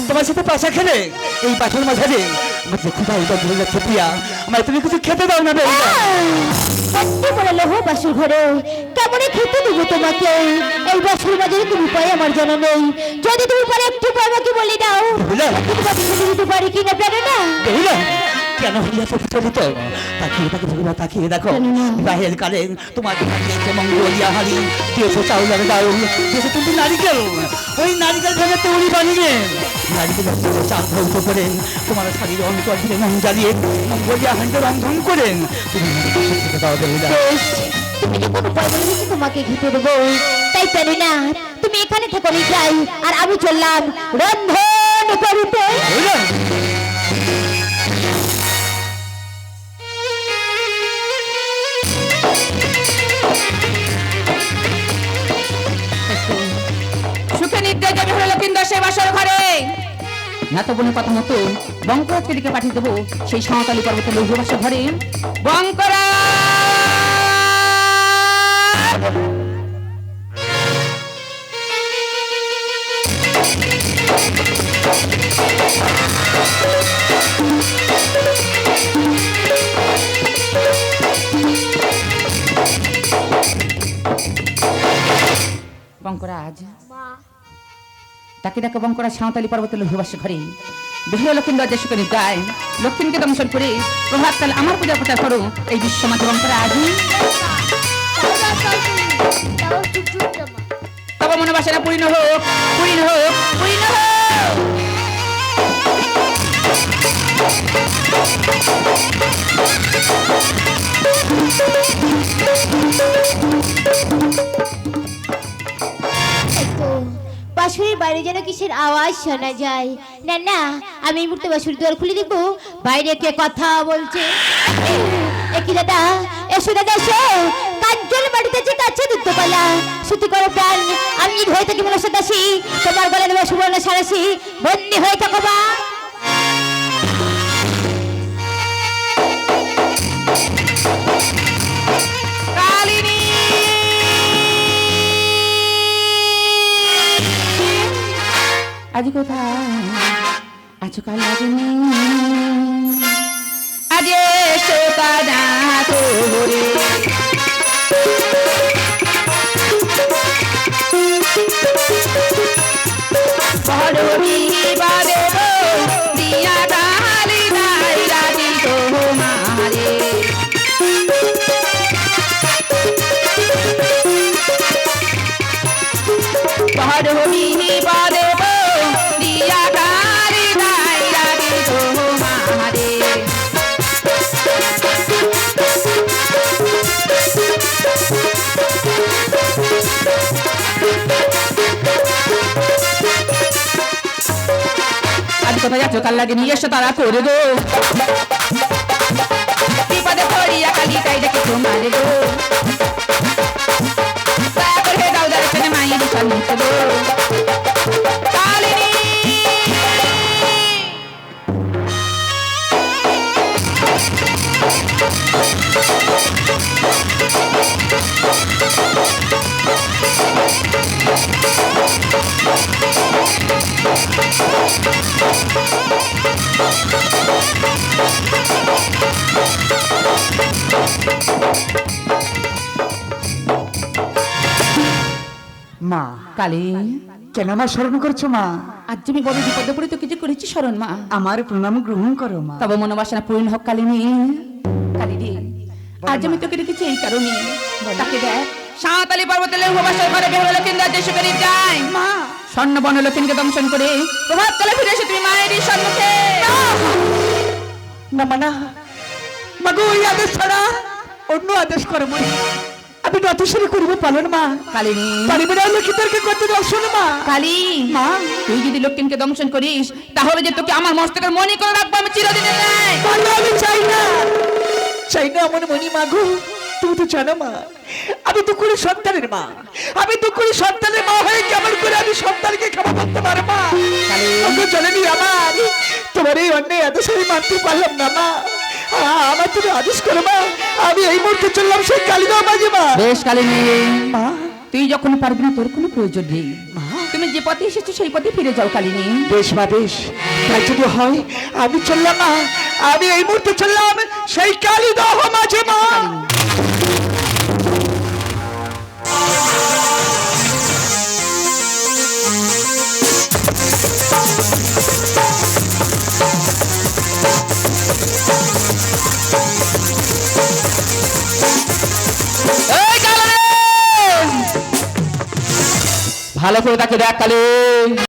তোমার সাথে পাশা খেলে এই পাশের মাঝারে আমার যে ক্ষুধা এটা ধরে যাচ্ছে প্রিয়া, আমার তুমি কিছু খেতে দাও না বেহুদা। সত্যি বলে লোহ বাসুর ঘরে কেমনে খেতে দেবো তোমাকে? এই বাসুর মাঝে তুমি উপায় আমার জানা নেই। যদি তুমি পারে একটু উপায় আমাকে বলে দাও, তোমাকে খেতে দিতে পারি কিনা জানো না? বেহুদা কেন হইয়া প্রচলিত? তাকিয়ে তাকে ভগবান তাকিয়ে দেখো, বিবাহের কালে তোমার দিয়েছে মঙ্গলিয়া হাড়ি, দিয়েছে চাউলের ডাউল, দিয়েছে তুমি নারিকেল। ওই নারিকেল ভেঙে তৈরি বানিয়ে নারিকেল চাল ধৌত করে তোমার শাড়ির অন্তর ঘিরে মন জ্বালিয়ে মঙ্গলিয়া হাঁড়িতে রন্ধন করেন তুমি খেতে দাও বেহুদা। বেশ, তুমি যখন উপায় বলে দিচ্ছি তোমাকে খেতে দেবো, তাই জানি না তুমি এখানে থাকো নি যাই, আর আমি চললাম রন্ধন করিতে। বেহুদা সুখে নিদ্রায় যাবে হলো লক্ষিন্দর সেই বাসর ঘরে। না তো বোনের কথা মতো বঙ্করাজকে দিকে পাঠিয়ে দেবো সেই সাঁওতালি পর্বতের লৌহ বাসর ঘরে। বঙ্করা বঙ্করাজ তাকে ডাকে বঙ্করাজ সাঁওতালি পর্বতের লৌহ বাসর ঘরে। বেহুলা লক্ষিন্দর যে সুখে নিদ্রায় লক্ষ্মীকে দংশন করে প্রভাত কাল আমার পূজা প্রচার করো এই বিশ্ব মাঝে বঙ্করাজ। তবে মনে বাসনা পূর্ণ হোক, পূর্ণ হোক, পূর্ণ হোক। বাসুরের বাইরে যেন কিসের আওয়াজ শোনা যায়। না না, আমি এই মুহূর্তে বাসুরের দুয়ার খুলে দেখবো বাইরে কে কথা বলছে। একই দাদা, এসো দাদা এসো, কাঞ্চল মাটিতে যে কাছে দুধপালা সুতি করো প্রাণ। আমি যদি হয়ে থাকি মনসা দাসী, তোমার গলা নেবে সুবর্ণ সারাসি, বন্দি হয়ে থাকো বা। কালিনী আজ কোথায় আছো কালিনী? আজ এসো কানা তোরে বড়ি বাদে দিয়া কালি নাই রাজি তোমারে। বড়ি বাদে দিয়া কালি নাই রাজি তোমারে। আজ কোথায় যাচ্ছ কাল লাগে নিয়ে এসো তারা করে দো বিপদে পড়িয়া কালি তাই দেখে তোমারে গো। দয়া করে দাও দর্শনে মায়ের সম্মুখে গো কালিনী। মা কালী কেন আমার স্মরণ করছো মা? আজ আমি বড় বিপদে পড়ে তো কিছু করেছি স্মরণ মা। আমার প্রণাম গ্রহণ করো মা। তবে মনোবাসনা পূর্ণ হোক কালিনী। কালিনী আজ আমি তোকে রেখেছি এই কারণে, তাকে দেখ সাঁওতালি পর্বতের লৌহ বাসর ঘরে বেহুলা লক্ষিন্দর যে সুখে নিদ্রায় মা স্বর্ণ বর্ণ লক্ষিণকে দংশন করে প্রভাত কালে ফিরে এসে তুমি মায়েরই সম্মুখে। না মা না মাগো, ওই আদেশ ছাড়া অন্য আদেশ করো মা। আমি নতশিরে করবো পালন মা। কালিনী পরিবারের লোকেদেরকে করতে দর্শন মা। কালী মা তুই যদি লক্ষিণকে দংশন করিস তাহলে যে তোকে আমার মস্তকের মণি করে রাখবো আমি চিরদিনের নাই। বলো আমি চাই না, চাই না আমার মনি মাগো। তুমি তো জানো মা, আমি তো করে সন্তানের মা। আমি তো করে সন্তানের মা হয়ে কেমন করে আমি সন্তানকে ক্ষমা করতে পারবো মা? আমি জানি আমার তোমার এই অন্যায় আদেশ আমি মানতে পারলাম না মা। আমার তুমি আদেশ করো মা। আমি এই মুহূর্তে চললাম সেই কালীগাঁও মাঝে মা। বেশ কালিনী মা তুই যখন পারবি না তোর কোনো প্রয়োজন নেই। তুমি যে পথে এসেছো সেই পথে ফিরে যাও কালিনী। বেশ মা বেশ, তাই যদি হয় আমি চললাম মা, আমি এই মুহূর্তে চললাম সেই কালীদহ মাঝে মা। ভালো করে তাকে দেখ কালী।